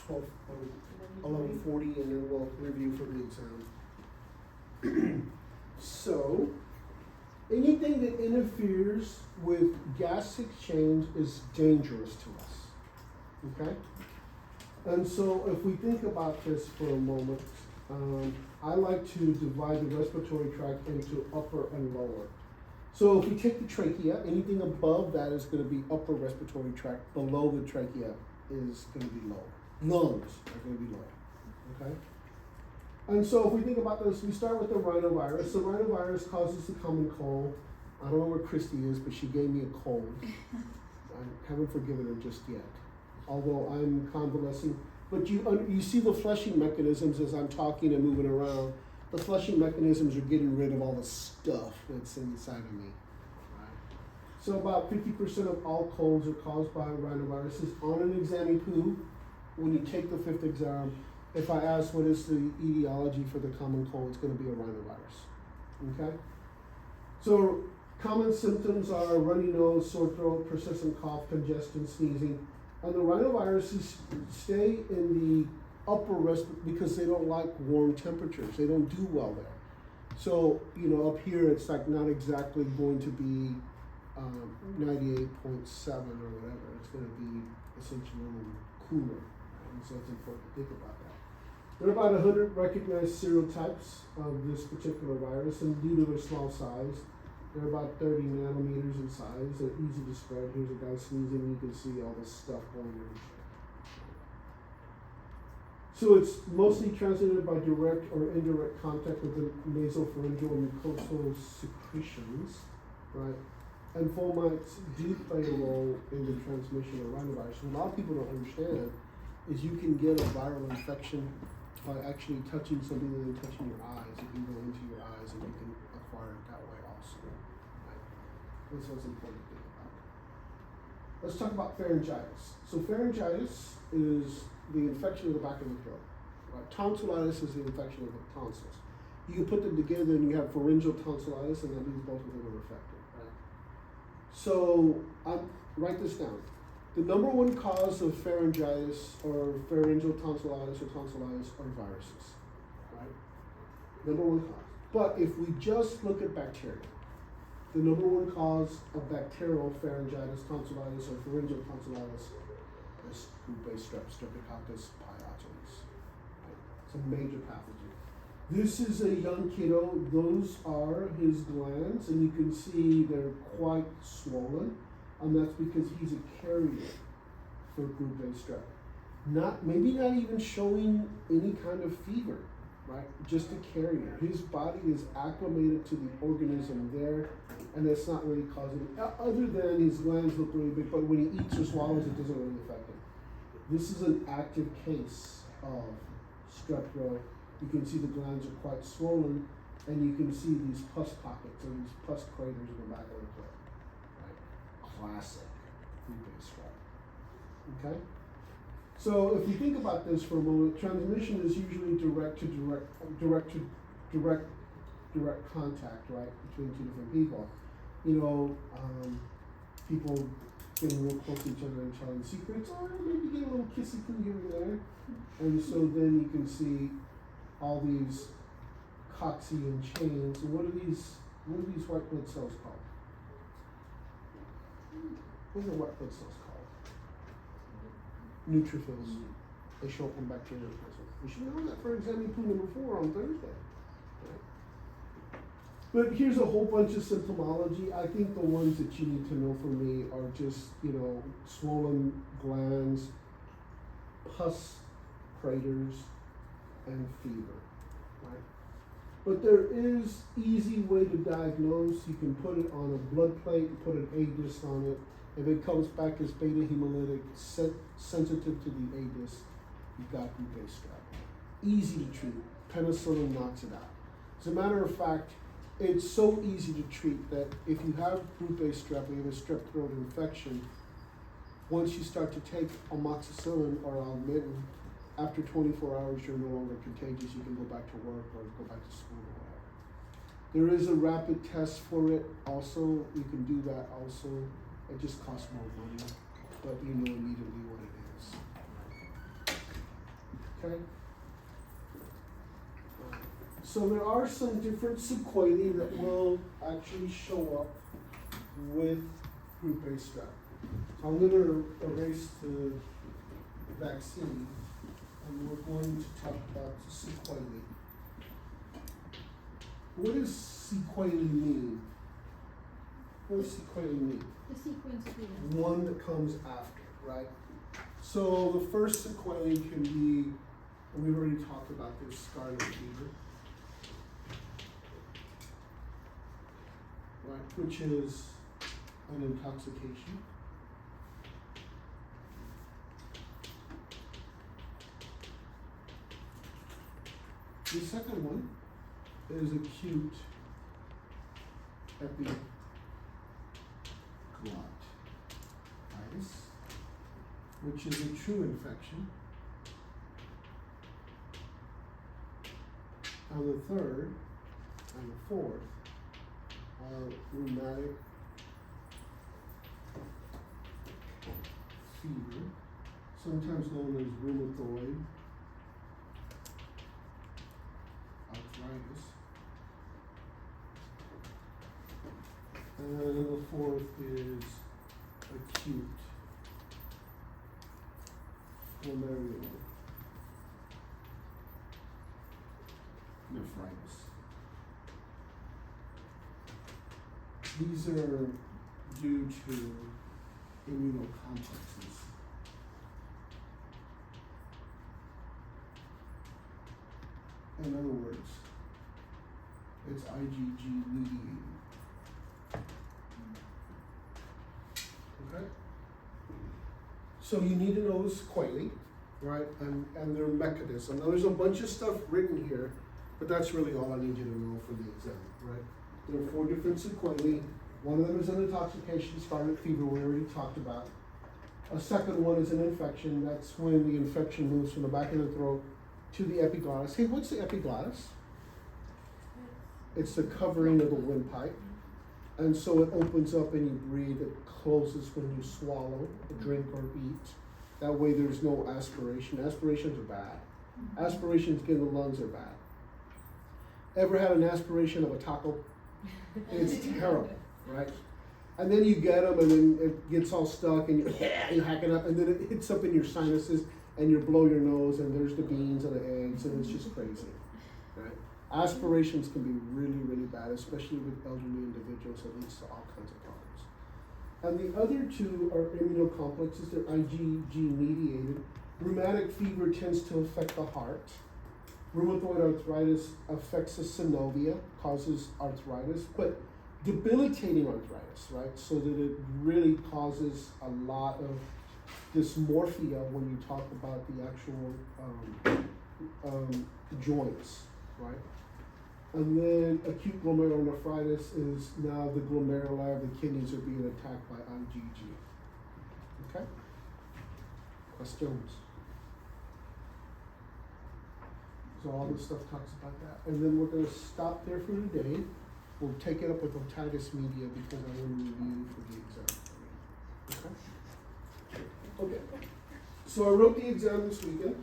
12, 11:40, and then we'll review for the exam. So, anything that interferes with gas exchange is dangerous to us, okay? And so if we think about this for a moment, I like to divide the respiratory tract into upper and lower. So if we take the trachea, anything above that is going to be upper respiratory tract, below the trachea is going to be lower. Lungs are going to be lower, okay? And so if we think about this, we start with the rhinovirus. The rhinovirus causes the common cold. I don't know where Christy is, but she gave me a cold. I haven't forgiven her just yet, although I'm convalescing. But you see the flushing mechanisms as I'm talking and moving around. The flushing mechanisms are getting rid of all the stuff that's inside of me. Right? So about 50% of all colds are caused by rhinoviruses. On an exam, when you take the 5th exam, if I ask what is the etiology for the common cold, it's going to be a rhinovirus. Okay? So common symptoms are runny nose, sore throat, persistent cough, congestion, sneezing. And the rhinoviruses stay in the upper respiratory because they don't like warm temperatures. They don't do well there. So, up here it's like not exactly going to be 98.7 or whatever. It's going to be essentially a little cooler. And so it's important to think about that. There are about 100 recognized serotypes of this particular virus, and due to their small size, they're about 30 nanometers in size. They're easy to spread. Here's a guy sneezing. You can see all this stuff going in. So it's mostly transmitted by direct or indirect contact with the nasopharyngeal and mucosal secretions, right? And fomites do play a role in the transmission of rhinovirus. What a lot of people don't understand is you can get a viral infection by actually touching something and then touching your eyes. It can go into your eyes and you can acquire it that way also. Right? That's what's important to think about. Let's talk about pharyngitis. So pharyngitis is the infection of the back of the throat. Right? Tonsillitis is the infection of the tonsils. You can put them together and you have pharyngeal tonsillitis, and that means both of them are affected. Right? So write this down. The number one cause of pharyngitis or pharyngeal tonsillitis or tonsillitis are viruses. Right? Number one cause. But if we just look at bacteria, the number one cause of bacterial pharyngitis, tonsillitis, or pharyngeal tonsillitis is group-based strep, Streptococcus pyogenes. Right? It's a major pathogen. This is a young kiddo. Those are his glands, and you can see they're quite swollen, and that's because he's a carrier for group-based strep. Maybe not even showing any kind of fever, right? Just a carrier. His body is acclimated to the organism there, and it's not really causing it. Other than his glands look really big, but when he eats or swallows, it doesn't really affect him. This is an active case of strep throat. You can see the glands are quite swollen, and you can see these pus pockets or these pus craters in the back of the throat. Right? Classic group-based strep. Okay? So if you think about this for a moment, transmission is usually direct contact, right, between two different people. People getting real close to each other and telling secrets, or maybe get a little kissy poo here and there. And so then you can see all these cocci and chains. And what are these white blood cells called? What are the white blood cells called? Neutrophils. They show up in bacterial plasma. We should know that for exam poo number 4 on Thursday. Right? But here's a whole bunch of symptomology. I think the ones that you need to know for me are just, swollen glands, pus craters, and fever, right? But there is easy way to diagnose. You can put it on a blood plate, put an A-disc on it. If it comes back as beta hemolytic, sensitive to the A-disc, you've got group-based strep. Easy to treat. Penicillin knocks it out. As a matter of fact, it's so easy to treat that if you have group-based strep, you have a strep throat infection, once you start to take amoxicillin or almedin, after 24 hours, you're no longer contagious. You can go back to work or go back to school or whatever. There is a rapid test for it also. You can do that also. It just costs more money, but you know immediately what it is. okay? So there are some different sequelae that will actually show up with group A strep. So I'm gonna erase the vaccine, and we're going to talk about the sequelae. What does sequelae mean? What does sequelae mean? The sequence of events. One that comes after, right? So the first sequelae can be, and we've already talked about this, scarlet fever, right, which is an intoxication. The second one is acute epiglottitis, which is a true infection. And the third and the fourth are rheumatic fever, sometimes known as rheumatoid arthritis. And the fourth is acute glomerular nephritis. These are due to immunocomplexes. In other words, it's IgG mediated. Okay? So you need to know the sequelae, right? And their mechanism. Now there's a bunch of stuff written here, but that's really all I need you to know for the exam, right? There are 4 different sequelae. One of them is an intoxication, scarlet fever, we already talked about. A second one is an infection. That's when the infection moves from the back of the throat to the epiglottis. Hey, what's the epiglottis? It's the covering of the windpipe. And so it opens up and you breathe. It closes when you swallow, drink, or eat. That way there's no aspiration. Aspirations are bad. Aspirations in the lungs are bad. Ever had an aspiration of a taco? It's terrible, right? And then you get them and then it gets all stuck and you hack it up and then it hits up in your sinuses and you blow your nose and there's the beans and the eggs and it's just crazy, right? Aspirations can be really, really bad, especially with elderly individuals. It leads to all kinds of problems. And the other 2 are immunocomplexes. They're IgG mediated. Rheumatic fever tends to affect the heart. Rheumatoid arthritis affects the synovia, causes arthritis, but debilitating arthritis, right? So that it really causes a lot of dysmorphia when you talk about the actual joints, right? And then acute glomerulonephritis is now the glomeruli of the kidneys are being attacked by IgG. Okay? Questions? So all this stuff talks about that. And then we're going to stop there for today. We'll take it up with otitis media because I want to review for the exam. Okay? Okay. So I wrote the exam this weekend.